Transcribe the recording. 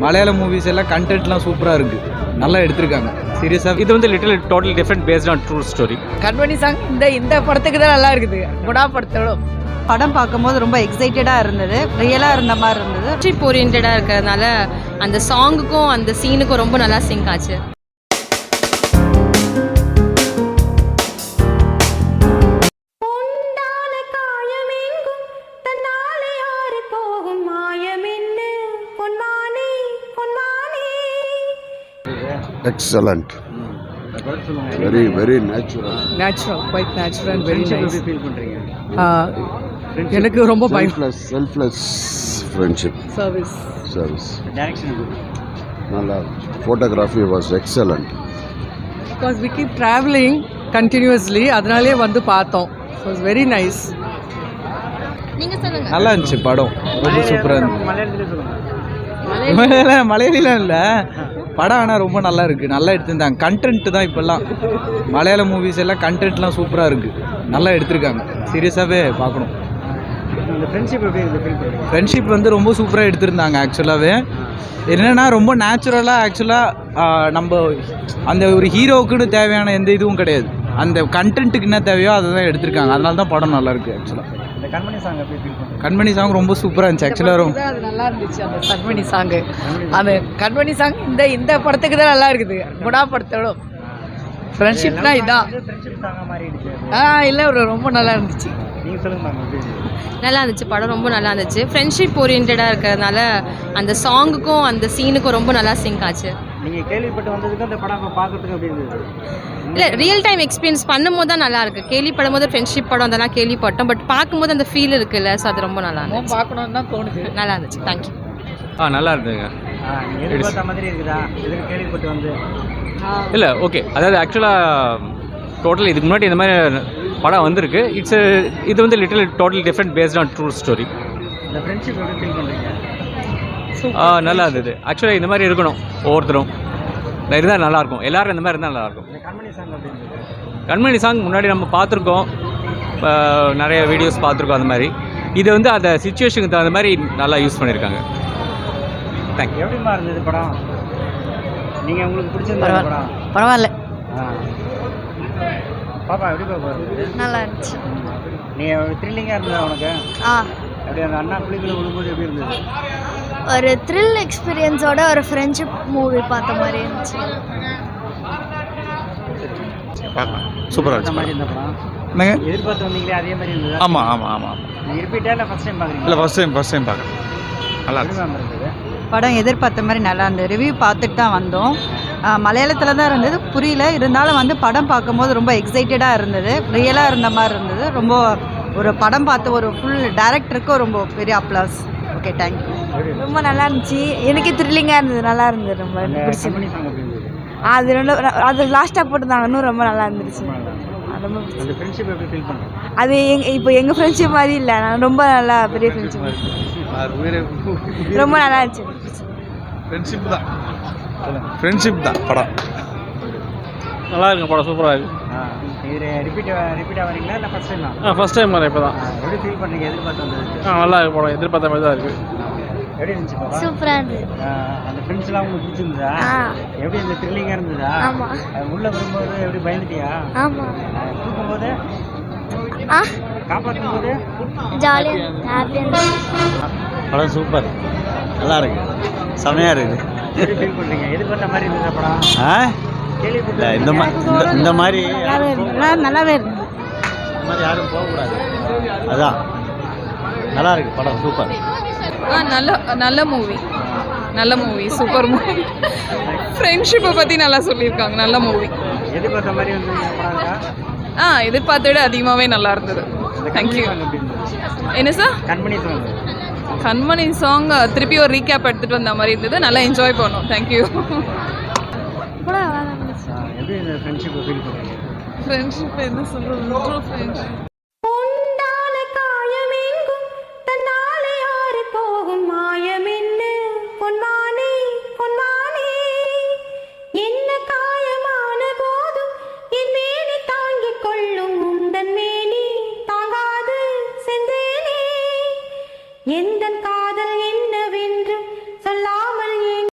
மலையாள மூவிஸ் எல்லாம் கண்டென்ட்லாம் சூப்பராக இருக்குது, நல்லா எடுத்திருக்காங்க. சீரியஸாக இது வந்து total different based on true story. Kanmani song இந்த படத்துக்கு தான் நல்லா இருக்குது. குணா படத்தோட படம் பார்க்கும்போது ரொம்ப எக்ஸைட்டடாக இருந்தது, ரியலாக இருந்த மாதிரி இருந்தது. ட்ரிப் ஓரியன்டாக இருக்கிறதுனால அந்த சாங்குக்கும் அந்த சீனுக்கும் ரொம்ப நல்லா சிங்க் ஆச்சு. Excellent. Very natural. Quite natural and very nice. எனக்கு ரொம்ப Selfless friendship. Service. Direction. Nalla. Photography was excellent. Because we keep traveling continuously, அதனாலே வந்து பார்த்தோம். So it's very nice. நீங்க சொல்லுங்க. நல்லா இருந்துச்சு படம், ரொம்ப சூப்பராக இருந்துச்சு. மலையாளிலாம் இல்லை படம், ஆனால் ரொம்ப நல்லா இருக்குது, நல்லா எடுத்திருந்தாங்க. கண்டென்ட்டு தான் இப்போல்லாம் மலையாள மூவிஸ் எல்லாம் கண்டென்ட்லாம் சூப்பராக இருக்குது, நல்லா எடுத்திருக்காங்க. சீரியஸாகவே பார்க்கணும். ஃப்ரெண்ட்ஷிப் வந்து ரொம்ப சூப்பராக எடுத்திருந்தாங்க. ஆக்சுவலாகவே என்னென்னா ரொம்ப நேச்சுரலாக, ஆக்சுவலாக நம்ம அந்த ஒரு ஹீரோவுக்குன்னு தேவையான எந்த இதுவும் கிடையாது, அந்த கண்டென்ட்டுக்கு என்ன தேவையோ அதை தான் எடுத்திருக்காங்க. அதனால தான் படம் நல்லாயிருக்கு. ஆக்சுவலாக கண்மணி சாங் ரொம்ப சூப்பராக இருந்துச்சு. ஆக்சுவலாக ரொம்ப நல்லா இருந்துச்சு அந்த கண்மணி சாங்கு. அந்த கண்மணி சாங் இந்த படத்துக்கு தான் நல்லா இருக்குது. குணா படத்தோட ஃப்ரெண்ட்ஷிப்னா இதான். இல்லை ரொம்ப நல்லா இருந்துச்சு. நல்லா இருந்துச்சு படம், ரொம்ப நல்லா இருந்துச்சு. ஃப்ரெண்ட்ஷிப் ஓரியன்டாக இருக்கிறதுனால அந்த சாங்குக்கும் அந்த சீனுக்கும் ரொம்ப நல்லா சிங்க் ஆச்சு. நீங்கள் கேள்விப்பட்டு வந்ததுக்கு அந்த படம் பார்க்கறதுக்கு அப்படி இருந்தது? இல்லை, ரியல் டைம் எக்ஸ்பீரியன்ஸ் பண்ணும்போது தான் நல்லா இருக்குது. கேள்விப்படும் போது ஃப்ரெண்ட்ஷிப் படம் அதெல்லாம் கேள்விப்பட்டோம், பட் பார்க்கும்போது அந்த ஃபீல் இருக்குல்ல, ஸோ அது ரொம்ப நல்லா இருந்துச்சு. பார்க்கணுன்னு தான் தோணுது. நல்லா இருந்துச்சு. தேங்க்யூ. நல்லா இருந்துங்க. எதிர்பார்த்த மாதிரி இருக்குதா? இதுக்கு கேள்விப்பட்டு வந்து இல்லை ஓகே. அதாவது ஆக்சுவலாக டோட்டல் இதுக்கு முன்னாடி இந்த மாதிரி படம் வந்திருக்கு. இது வந்து total different based on true story. இந்த ஃப்ரெண்ட்ஷிப் எப்படி ஃபீல் பண்ணுறீங்க? நல்லா இருந்தது. ஆக்சுவலாக இந்த மாதிரி இருக்கணும், ஒவ்வொருத்தரும் இருந்தால் நல்லாயிருக்கும். எல்லோரும் இந்த மாதிரி இருந்தால் நல்லாயிருக்கும். கண்மணி சாங் முன்னாடி நம்ம பார்த்துருக்கோம், நிறைய வீடியோஸ் பார்த்துருக்கோம். அந்த மாதிரி இது வந்து அந்த சிச்சுவேஷனுக்கு தகுந்த மாதிரி நல்லா யூஸ் பண்ணியிருக்காங்க. தேங்க்யூ. எப்படிமா இருந்தது படம்? நீங்கள் உங்களுக்கு பிடிச்சிருந்தா படம்? பரவாயில்ல. பாப்பா எப்படி பாப்பா இருந்தது? நல்லா இருந்துச்சு. நீங்கள் த்ரில்லிங்காக இருந்ததா உனக்கு? அப்படி அந்த அண்ணா புலிக்குள்ள விழும்போது எப்படி இருந்தது? ஒரு த்ரில் எக்ஸ்பீரியன்ஸோட ஒரு ஃப்ரெண்ட்ஷிப் மூவி பார்த்த மாதிரி இருந்துச்சு. சூப்பராக அந்த மாதிரி இருந்த படம் என்னங்க எதிர்பார்த்து வந்தீங்களே அதே மாதிரி இருந்தது? ஆமாம். நீங்கள் ரிப்பீட்டாக இல்லை ஃபஸ்ட் டைம் பார்க்குறீங்க? இல்லை ஃபஸ்ட் டைம் பார்க்குறேன். நல்லா இருந்தது படம் எதிர்பார்த்த மாதிரி நல்லா இருந்தது. ரிவ்யூ பார்த்துட்டு தான் வந்தோம். மலையாளத்தில் தான் இருந்தது, புரியல. இருந்தாலும் வந்து படம் பார்க்கும்போது ரொம்ப எக்ஸைட்டடாக இருந்தது, ரியலாக இருந்த மாதிரி இருந்தது. ரொம்ப ஒரு படம் பார்த்து ஒரு ஃபுல் டைரக்டருக்கு ரொம்ப பெரிய அப்ளாஸ். Okay, thank you. ரொம்ப நல்லா இருந்துச்சு. எனக்கே த்ரில்லிங்காக இருந்தது, நல்லா இருந்தது, ரொம்ப பிடிச்சிருந்தது. அது லாஸ்ட்டாக போட்டிருந்தாங்க, இன்னும் ரொம்ப நல்லா இருந்துச்சு. ரொம்ப அது இப்போ எங்கள் ஃப்ரெண்ட்ஷிப் மாதிரி இல்லை, நான் ரொம்ப நல்லா பெரிய ஃப்ரெண்ட்ஷிப், ரொம்ப நல்லா இருந்துச்சு. ஃப்ரெண்ட்ஷிப் தான் படம் நல்லா இருக்கு. படம் சூப்பராக இருக்குது. இது ரிப்பீட்டாக வரீங்களா இல்லை ஃபஸ்ட் டைம்? ஃபஸ்ட் டைம் வரேன் இப்போ தான். எப்படி ஃபீல் பண்ணுறீங்க? எதிர்பார்த்து வந்தது? நல்லா இருக்கு படம், எதிர்பார்த்த மாதிரி தான் இருக்குது. எப்படி இருந்துச்சு பாப்பா? சூப்பராக இருந்தது. அந்த ஃப்ரெண்ட்ஸ்லாம் உங்களுக்கு பிடிச்சிருந்ததா? எப்படி இந்த த்ரில்லிங்காக இருந்ததா? ஆமாம். உள்ளே வரும்போது எப்படி பயந்துட்டியா? ஆமாம். தூக்கும்போது காப்பாற்றும் போது ஜாலியாக ஹாப்பியாக. படம் சூப்பர், நல்லா இருக்கு, செமையாக இருக்குது. எப்படி ஃபீல் பண்ணுறீங்க? எதிர்பார்த்த மாதிரி இருந்ததா படம்? கேள்விப்பட்ட இந்த மாதிரி நல்லாவே இருந்தது. இந்த மாதிரி யாரும் போகக்கூடாது, அதான் நல்லா இருக்கு படம், சூப்பர். நல்ல மூவி, சூப்பர் மூவி. ஃப்ரெண்ட்ஷிப்பை பற்றி நல்லா சொல்லியிருக்காங்க. நல்ல மூவி. எதிர்பார்த்த மாதிரி வந்து படம் எதிர்பார்த்த விட அதிகமாகவே நல்லா இருந்தது. தேங்க்யூ. என்ன சார்? கண்மணி சாங் திருப்பி ஒரு ரீகேப் எடுத்துகிட்டு வந்த மாதிரி இருந்தது, நல்லா என்ஜாய் பண்ணோம். தேங்க்யூ. எப்படி இந்த ஃப்ரெண்ட்ஷிப்பை ஃபீல் பண்ணுறீங்க? ஃப்ரெண்ட்ஷிப் என்ன சொல்கிறது?